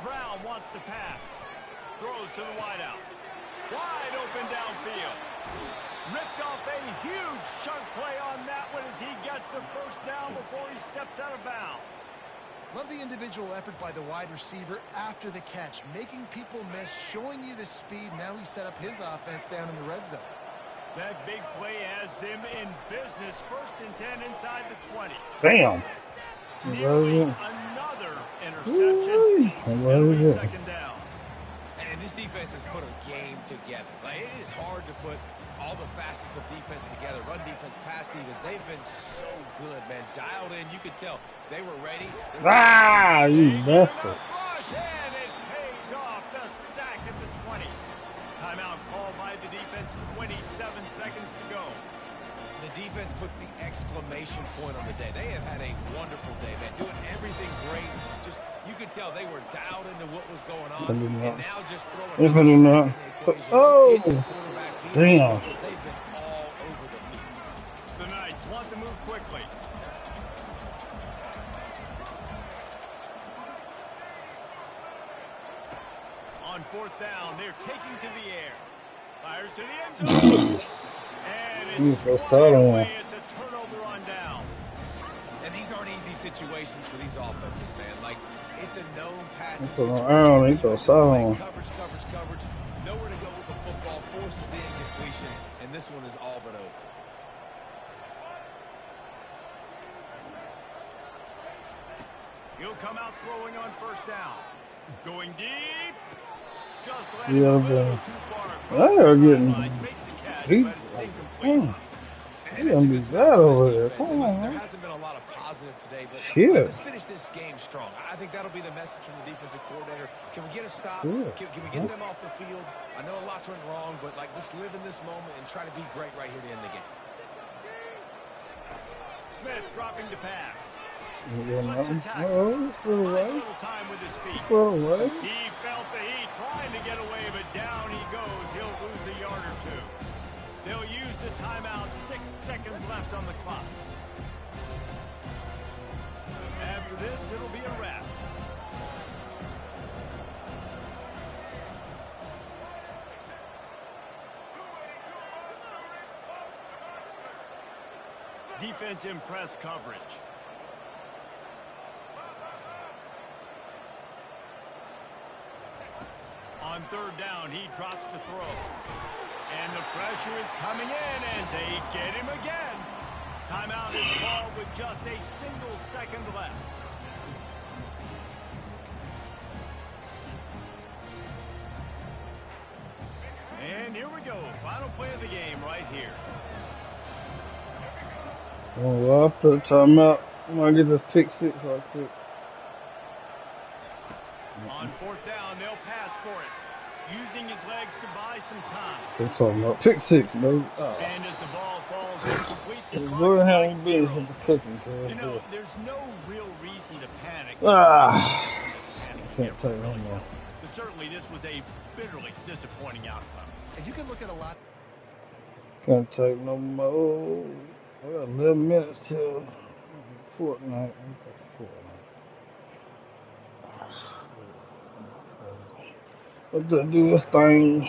Brown wants to pass. Throws to the wideout. Wide open downfield. Ripped off a huge chunk play on that one as he gets the first down before he steps out of bounds. Love the individual effort by the wide receiver after the catch, making people miss, showing you the speed. Now he set up his offense down in the red zone. That big play has them in business. First and 10 inside the 20. Damn. Nearly another interception. It'll be second down. And this defense has put a game together. Like, it is hard to put all the facets of defense together. Run defense, pass defense. They've been so good, man. Dialed in. You could tell they were ready. You bastard. And it pays off. The sack at the 20. Timeout called by the defense. 27 seconds to go. The defense puts the exclamation point on the day. They have had a wonderful day, man. Doing everything great. Just, you could tell they were dialed into what was going on. And now just throwing Oh, damn. fourth down. They're taking to the air. Fires to the end zone. And it's swatted away. It's a turnover on downs. And these aren't easy situations for these offenses, man. Like, it's a known passing situation. Coverage. Nowhere to go with the football. Forces the incompletion. And this one is all but over. He'll come out throwing on first down. Going deep. Just let him a little too far across the sidelines. Makes the catch, but it's incomplete. He done be bad over there. Come on, There man. hasn't been a lot of positive today, but Shit. let's finish this game strong. I think that'll be the message from the defensive coordinator. Can we get a stop? Yeah. Can we get them off the field? I know a lot's went wrong, but like, let's live in this moment and try to be great right here to end the game. Smith dropping the pass. Yeah, Slips a man. tackle. Oh, it's little Buys a way. little time with his feet. It's little way. He felt the heat, trying to get away, but down he goes. He'll lose a yard or two. They'll use the timeout. 6 seconds left on the clock. After this, it'll be a wrap. Defense in press coverage. On third down, he drops the throw. And the pressure is coming in, and they get him again. Timeout is called with just a single second left. And here we go. Final play of the game right here. Oh, well, I'll put a timeout. I'm going to get this pick six right quick. On fourth down, they'll pass for it, using his legs to buy some time. So I'm talking about pick six, baby. Oh. And as the ball falls incomplete, the Go clock ahead strikes and business zero. with the cooking, cuz. You know, there's no real reason to panic. Ah. Panic Can't take no really more. help. But certainly this was a bitterly disappointing outcome. And you can look at a lot. Can't take no more. We got 11 minutes till Fortnite. Let that do this thing.